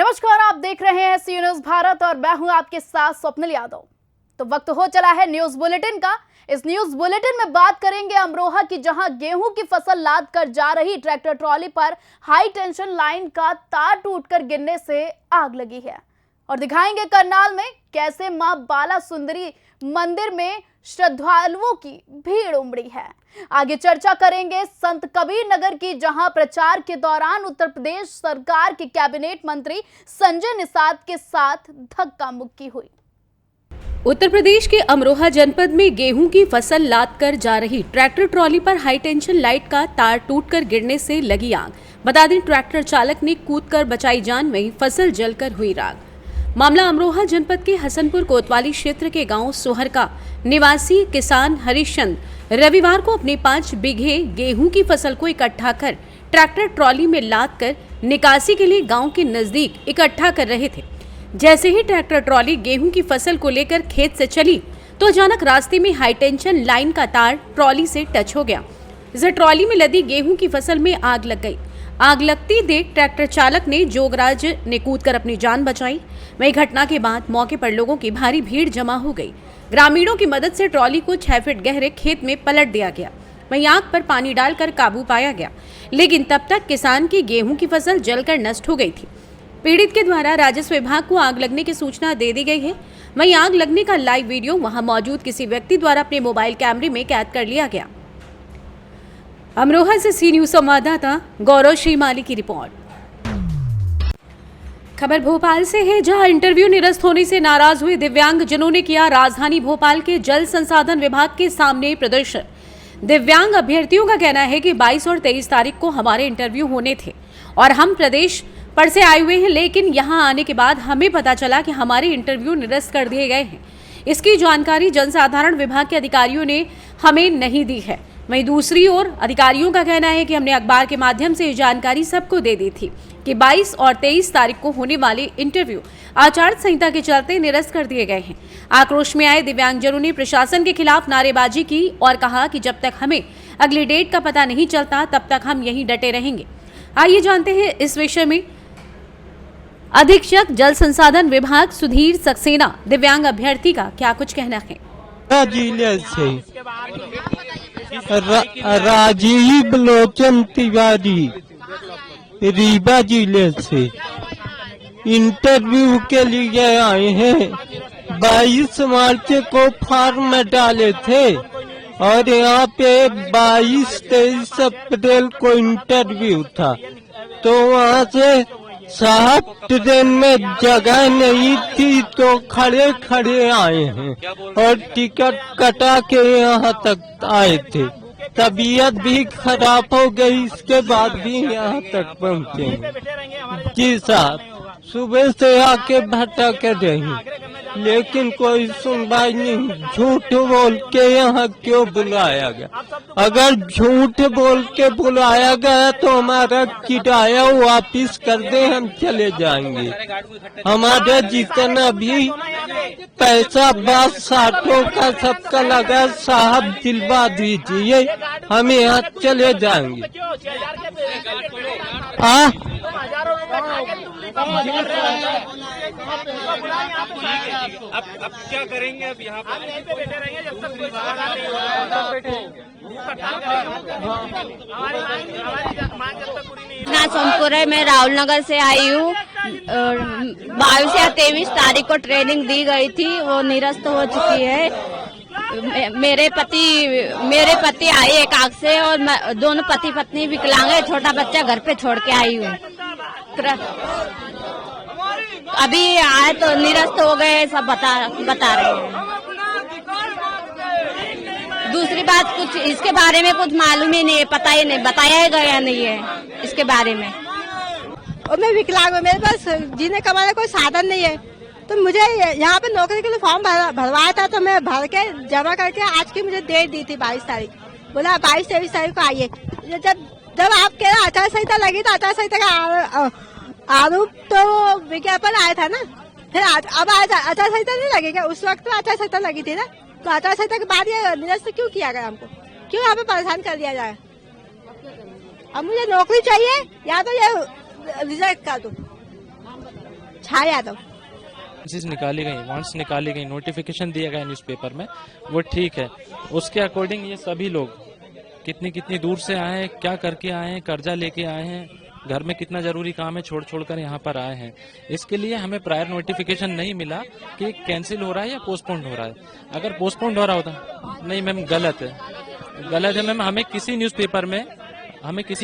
नमस्कार, आप देख रहे हैं सी न्यूज भारत और मैं हूं आपके साथ स्वप्निल यादव। तो वक्त हो चला है न्यूज बुलेटिन का। इस न्यूज बुलेटिन में बात करेंगे अमरोहा की, जहां गेहूं की फसल लाद कर जा रही ट्रैक्टर ट्रॉली पर हाई टेंशन लाइन का तार टूटकर गिरने से आग लगी है। और दिखाएंगे करनाल में कैसे मां बाला सुंदरी मंदिर में श्रद्धालुओं की भीड़ उमड़ी है। आगे चर्चा करेंगे संत कबीर नगर की, जहां प्रचार के दौरान उत्तर प्रदेश सरकार के कैबिनेट मंत्री संजय निषाद के साथ धक्का मुक्की हुई। उत्तर प्रदेश के अमरोहा जनपद में गेहूं की फसल लाद कर जा रही ट्रैक्टर ट्रॉली पर हाई टेंशन लाइट का तार टूटकर गिरने से लगी आग। बता दें, ट्रैक्टर चालक ने कूदकर बचाई जान में फसल जलकर हुई राख। मामला अमरोहा जनपद के हसनपुर कोतवाली क्षेत्र के गांव सोहर का निवासी किसान हरिश्चंद्र रविवार को अपने 5 बीघे गेहूं की फसल को इकट्ठा कर ट्रैक्टर ट्रॉली में लाद कर निकासी के लिए गांव के नजदीक इकट्ठा कर रहे थे। जैसे ही ट्रैक्टर ट्रॉली गेहूं की फसल को लेकर खेत से चली तो अचानक रास्ते में हाई टेंशन लाइन का तार ट्रॉली से टच हो गया। इसे ट्रॉली में लदी गेहूं की फसल में आग लग गई। आग लगती देख ट्रैक्टर चालक ने जोगराज ने कूदकर अपनी जान बचाई। वहीं घटना के बाद मौके पर लोगों की भारी भीड़ जमा हो गई। ग्रामीणों की मदद से ट्रॉली को 6 फीट गहरे खेत में पलट दिया गया। वहीं आग पर पानी डालकर काबू पाया गया, लेकिन तब तक किसान की गेहूं की फसल जलकर नष्ट हो गई थी। पीड़ित के द्वारा राजस्व विभाग को आग लगने की सूचना दे दी गई है। वहीं आग लगने का लाइव वीडियो वहां मौजूद किसी व्यक्ति द्वारा अपने मोबाइल कैमरे में कैद कर लिया गया। अमरोहा से सी न्यूज संवाददाता गौरव श्रीमाली की रिपोर्ट। खबर भोपाल से है, जहां इंटरव्यू निरस्त होने से नाराज हुए दिव्यांगजनों ने किया राजधानी भोपाल के जल संसाधन विभाग के सामने प्रदर्शन। दिव्यांग अभ्यर्थियों का कहना है कि 22 और 23 तारीख को हमारे इंटरव्यू होने थे और हम प्रदेश पर से आए हुए हैं, लेकिन यहां आने के बाद हमें पता चला कि हमारे इंटरव्यू निरस्त कर दिए गए हैं। इसकी जानकारी जनसाधारण विभाग के अधिकारियों ने हमें नहीं दी है। वहीं दूसरी ओर अधिकारियों का कहना है कि हमने अखबार के माध्यम से ये जानकारी सबको दे दी थी कि 22 और 23 तारीख को होने वाले इंटरव्यू आचार संहिता के चलते निरस्त कर दिए गए हैं। आक्रोश में आए दिव्यांगजनों ने प्रशासन के खिलाफ नारेबाजी की और कहा कि जब तक हमें अगली डेट का पता नहीं चलता तब तक हम यहीं डटे रहेंगे। आइए जानते हैं इस विषय में अधीक्षक जल संसाधन विभाग सुधीर सक्सेना दिव्यांग अभ्यर्थी का क्या कुछ कहना है। राजीव लोचन तिवारी रीवा जिले से इंटरव्यू के लिए आए हैं। 22 मार्च को फॉर्म डाले थे और यहाँ पे 22-23 अप्रैल को इंटरव्यू था, तो वहाँ से साहब ट्रेन में जगह नहीं थी तो खड़े खड़े आए हैं और टिकट कटा के यहाँ तक आए थे। तबीयत भी खराब हो गई, इसके बाद भी यहाँ तक पहुँचे। जी साहब, सुबह से आके भटक रहे लेकिन कोई सुनवाई नहीं। झूठ बोल के यहाँ क्यों बुलाया गया? अगर झूठ बोल के बुलाया गया तो हमारा किराया वापिस कर दे, हम चले जाएंगे। हमारा जितना भी पैसा बस साठों का सबका लगा, साहब दिलवा दीजिए, हम यहाँ चले जाएंगे। अब क्या करेंगे? अब यहाँ पे बैठे रहेंगे जब तक ना सोनपुर है। मैं राहुल नगर से आई हूँ। 22 या 23 तारीख को ट्रेनिंग दी गई थी, वो निरस्त हो चुकी है। मेरे पति आए एक आग से और दोनों पति पत्नी विकलांग है। छोटा बच्चा घर पे छोड़ के आई हूँ। अभी आए तो निरस्त हो गए, सब बता रहे हैं। दूसरी बात, कुछ इसके बारे में कुछ मालूम ही नहीं है, पता ही नहीं, बताया गया नहीं है इसके बारे में। और मैं विकलांग हूँ, मेरे पास जीने कमाने कोई साधन नहीं है, तो मुझे यहाँ पे नौकरी के लिए फॉर्म भरवाया था, तो मैं भर के जमा करके आज की मुझे डेट दी थी 22 तारीख। बोला 22-23 तारीख को आइए। जब आप कह रहे आचार संहिता लगी तो आचार संहिता का आरोप तो विज्ञापन आया था ना, फिर अब आचार संहिता नहीं लगेगा? उस वक्त तो आचार संहिता लगी थी ना, तो आचार संहिता के बाद ये निरस्त क्यों किया गया? हमको क्यों यहाँ पे परेशान कर दिया जाए? अब मुझे नौकरी चाहिए या तो ये रिजेक्ट कर दो। छाया यादव। चीज निकाली गई, वांट्स निकाली गई, नोटिफिकेशन दिया गया न्यूज़पेपर में, वो ठीक है। उसके अकॉर्डिंग ये सभी लोग कितनी कितनी दूर से आए हैं, क्या करके आए हैं, कर्जा लेके आए हैं, घर में कितना जरूरी काम है छोड़ छोड़ कर यहाँ पर आए हैं। इसके लिए हमें प्रायर नोटिफिकेशन नहीं मिला कि कैंसिल हो रहा है या पोस्टपोन्ड हो रहा है। अगर पोस्टपोन्ड हो रहा होता, नहीं मैम गलत है, गलत है मैम। हमें किसी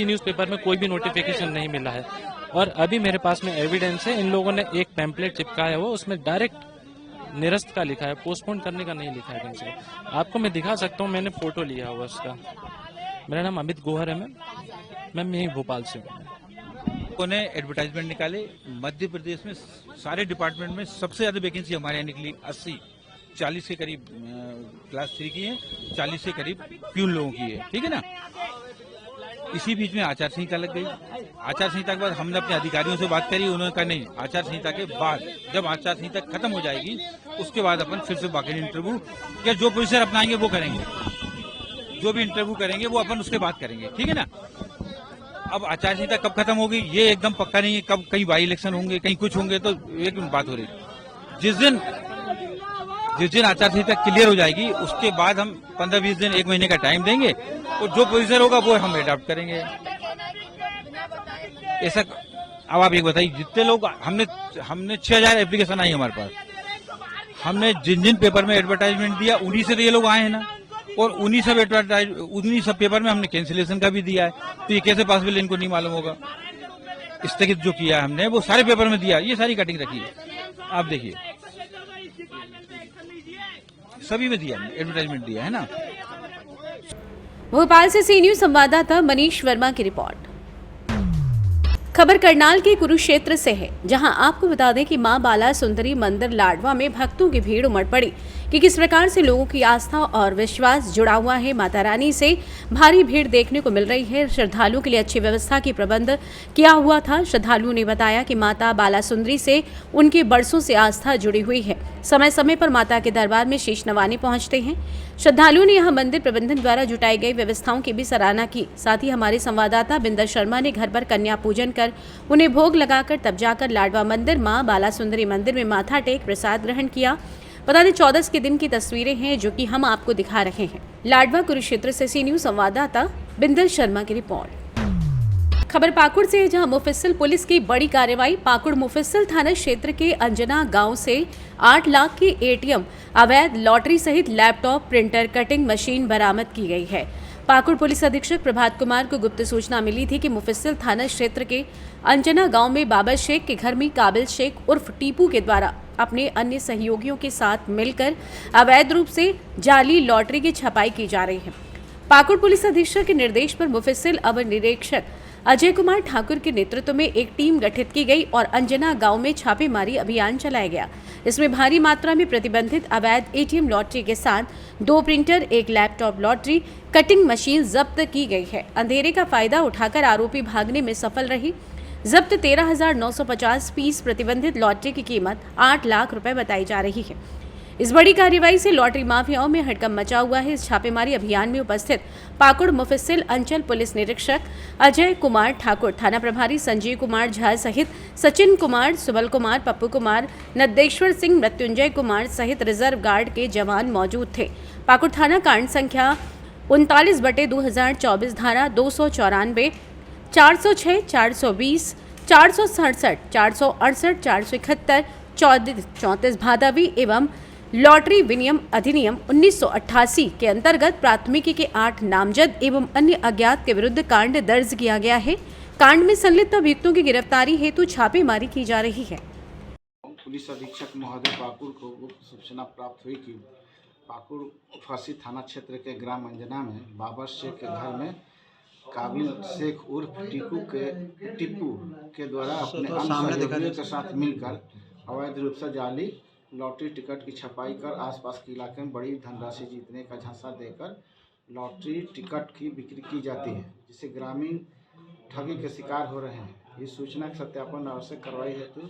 न्यूज़पेपर में कोई भी नोटिफिकेशन नहीं मिला है। और अभी मेरे पास में एविडेंस है, इन लोगों ने एक पैम्पलेट चिपकाया हुआ, उसमें डायरेक्ट निरस्त का लिखा है, पोस्टपोन करने का नहीं लिखा है कहीं से। आपको मैं दिखा सकता हूँ, मैंने फोटो लिया हुआ उसका। मेरा नाम अमित गोहर है मैम यही भोपाल से हूँ। ने एडवर्टाइजमेंट निकाले। मध्य प्रदेश में सारे डिपार्टमेंट में सबसे ज्यादा वैकेंसी हमारे यहाँ निकली 40 के करीब क्लास 3 की है, 40 के करीब प्यून लोगों की है, ठीक है ना। इसी बीच में आचार संहिता लग गई। आचार संहिता के बाद हमने अपने अधिकारियों से बात करी, उन्होंने कहा नहीं, आचार संहिता के बाद जब आचार संहिता खत्म हो जाएगी उसके बाद अपन फिर से बाकी इंटरव्यू या जो प्रोसीजर अपनाएंगे वो करेंगे, जो भी इंटरव्यू करेंगे वो अपन उसके बाद करेंगे, ठीक है ना। अब आचार संहिता कब खत्म होगी ये एकदम पक्का नहीं है, कब कहीं बाई इलेक्शन होंगे, कहीं कुछ होंगे, तो एक बात हो रही। जिस दिन आचार संहिता क्लियर हो जाएगी उसके बाद हम 15-20 दिन 1 महीने का टाइम देंगे और जो पोजीशन होगा वो हम अडॉप्ट करेंगे। ऐसा अब आप एक बताइए, जितने लोग हमने 6000 एप्लीकेशन आई हमारे पास, हमने जिन पेपर में एडवर्टाइजमेंट दिया उन्हीं से तो ये लोग आए हैं ना, और उन्हीं सब पेपर में हमने कैंसिलेशन का भी दिया है, तो ये कैसे पॉसिबल इनको नहीं मालूम होगा। स्थगित जो किया है हमने वो सारे पेपर में दिया, ये सारी कटिंग रखी है, आप देखिए सभी में दिया, एडवर्टाइजमेंट दिया है ना। भोपाल से सी न्यूज संवाददाता मनीष वर्मा की रिपोर्ट। खबर करनाल के कुरुक्षेत्र से है, जहां आपको बता दें कि मां बाला सुंदरी मंदिर लाडवा में भक्तों की भीड़ उमड़ पड़ी कि किस प्रकार से लोगों की आस्था और विश्वास जुड़ा हुआ है। माता रानी से भारी भीड़ देखने को मिल रही है। श्रद्धालुओं के लिए अच्छी व्यवस्था की प्रबंध किया हुआ था। श्रद्धालुओं ने बताया कि माता बाला सुंदरी से उनके बरसों से आस्था जुड़ी हुई है। समय समय पर माता के दरबार में शीश नवाने पहुंचते हैं। श्रद्धालुओं ने यहां मंदिर प्रबंधन द्वारा जुटाई गई व्यवस्थाओं की भी सराहना की। साथ ही हमारे संवाददाता बिंदर शर्मा ने घर पर कन्या पूजन कर उन्हें भोग लगाकर तब जाकर लाडवा मंदिर मां बाला सुंदरी मंदिर में माथा टेक प्रसाद ग्रहण किया। बता दें 14 के दिन की तस्वीरें हैं जो कि हम आपको दिखा रहे हैं। लाडवा कुरुक्षेत्र से सी न्यूज संवाददाता बिंदर शर्मा की रिपोर्ट। खबर पाकुड़ से है, जहां मुफस्सिल पुलिस की बड़ी कार्रवाई। पाकुड़ मुफस्सिल थाना क्षेत्र के अंजना गांव से 8 लाख की एटीएम, अवैध लॉटरी सहित लैपटॉप, प्रिंटर, कटिंग मशीन बरामद की गई है। पाकुड़ पुलिस अधीक्षक प्रभात कुमार को गुप्त सूचना मिली थी कि मुफस्सिल थाना क्षेत्र के अंजना गांव में बाबर शेख के घर में काबिल शेख उर्फ टीपू के द्वारा अपने अन्य सहयोगियों के साथ मिलकर अवैध रूप से जाली लॉटरी की छपाई की जा रही है। पाकुड़ पुलिस अधीक्षक के निर्देश पर मुफस्सिल अवर निरीक्षक अजय कुमार ठाकुर के नेतृत्व में एक टीम गठित की गई और अंजना गांव में छापेमारी अभियान चलाया गया। इसमें भारी मात्रा में प्रतिबंधित अवैध एटीएम लॉटरी के साथ 2 printer, 1 laptop lottery cutting machine जब्त की गई है। अंधेरे का फायदा उठाकर आरोपी भागने में सफल रही। जब्त 13,950 पीस प्रतिबंधित लॉटरी की कीमत 8 लाख रुपए बताई जा रही है। इस बड़ी कार्रवाई से लॉटरी माफियाओं में हड़कंप मचा हुआ है। इस छापेमारी अभियान में उपस्थित पाकुड़ मुफस्सिल अंचल पुलिस निरीक्षक अजय कुमार ठाकुर, थाना प्रभारी संजीव कुमार झा सहित सचिन कुमार, सुबल कुमार, पप्पू कुमार, नद्देश्वर सिंह, मृत्युंजय कुमार सहित रिजर्व गार्ड के जवान मौजूद थे। पाकुड़ थाना कांड संख्या 39/2024 धारा 294, 406, 420, 467, 468, 471, 34 भादवी एवं लॉटरी विनियम अधिनियम 1988 के अंतर्गत प्राथमिकी के 8 नामजद एवं अन्य अज्ञात के विरुद्ध कांड दर्ज किया गया है। कांड में संलिप्त अभियुक्तों की गिरफ्तारी हेतु छापेमारी की जा रही है। पुलिस अधीक्षक महोदय पाकुड़ को गुप्त सूचना प्राप्त हुई कि पाकुड़ फांसी थाना क्षेत्र के ग्राम अंजना में बाबर शेख के घर में काबिल शेख उर्फ टीपू के द्वारा अपने अन्य सहयोगियों के साथ मिलकर अवैध रूप से जाली लॉटरी टिकट की छपाई कर आसपास के इलाके में बड़ी धनराशि जीतने का झांसा देकर लॉटरी टिकट की बिक्री की जाती है, जिससे ग्रामीण ठगी के शिकार हो रहे हैं। इस सूचना के सत्यापन आवश्यक कार्रवाई हेतु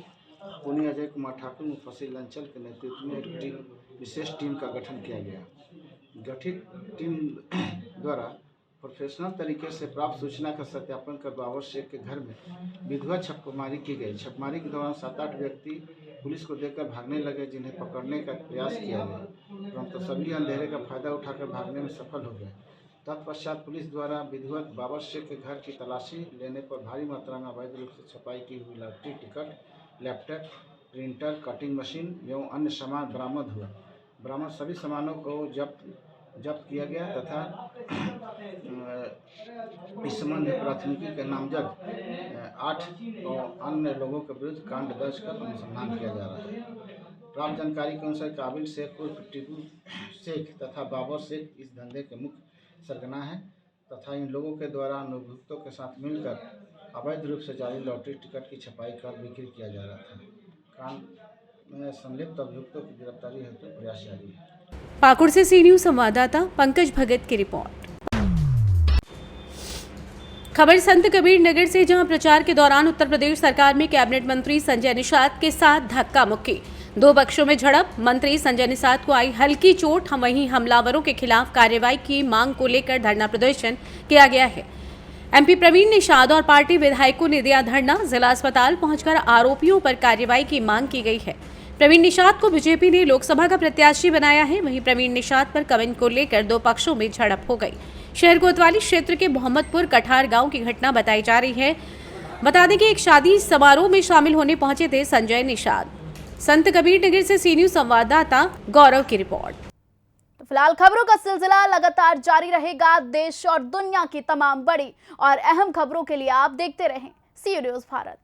पुणे अजय कुमार ठाकुर मुफस्सिल अंचल के नेतृत्व में एक विशेष टीम का गठन किया गया। गठित टीम द्वारा प्रोफेशनल तरीके से प्राप्त सूचना का सत्यापन कर बाबर शेख के घर में विधिवत छापेमारी की गई। छापेमारी के दौरान 7-8 व्यक्ति पुलिस को देखकर भागने लगे, जिन्हें पकड़ने का प्रयास किया गया, परंतु सभी अंधेरे का फायदा उठाकर भागने में सफल हो गए। तत्पश्चात पुलिस द्वारा विधिवत बाबर शेख के घर की तलाशी लेने पर भारी मात्रा में अवैध रूप से छपाई की हुई lottery ticket, laptop, printer, cutting machine एवं अन्य सामान बरामद हुआ। बरामद सभी सामानों को जब्त किया गया तथा इस संबंध में प्राथमिकी के नामजद 8 और अन्य लोगों के विरुद्ध कांड दर्ज कर अनुसंधान किया जा रहा है। प्राप्त जानकारी के अनुसार काबिल शेख उर्फ टीपू शेख तथा बाबर शेख इस धंधे के मुख्य सरगना है तथा इन लोगों के द्वारा अभियुक्तों के साथ मिलकर अवैध रूप से जारी लॉटरी टिकट की छपाई कर बिक्री किया जा रहा था। कांड में संलिप्त अभियुक्तों की गिरफ्तारी हेतु प्रयास जारी है। पाकुड़ से सी न्यूज संवाददाता पंकज भगत की रिपोर्ट। खबर संत कबीर नगर से, जहां प्रचार के दौरान उत्तर प्रदेश सरकार में कैबिनेट मंत्री संजय निषाद के साथ धक्का मुक्की, 2 पक्षों में झड़प। मंत्री संजय निषाद को आई हल्की चोट। वहीं हमलावरों के खिलाफ कार्रवाई की मांग को लेकर धरना प्रदर्शन किया गया है। एमपी प्रवीण निषाद और पार्टी विधायकों ने दिया धरना। जिला अस्पताल पहुंचकर आरोपियों पर कार्रवाई की मांग की गई है। प्रवीण निषाद को बीजेपी ने लोकसभा का प्रत्याशी बनाया है। वहीं प्रवीण निषाद पर कमेंट को लेकर 2 पक्षों में झड़प हो गई। शहर कोतवाली क्षेत्र के मोहम्मदपुर कठार गांव की घटना बताई जा रही है। बता दें कि एक शादी समारोह में शामिल होने पहुंचे थे संजय निषाद। संत कबीर नगर से सी न्यूज संवाददाता गौरव की रिपोर्ट। तो फिलहाल खबरों का सिलसिला लगातार जारी रहेगा। देश और दुनिया की तमाम बड़ी और अहम खबरों के लिए आप देखते रहें सी न्यूज भारत।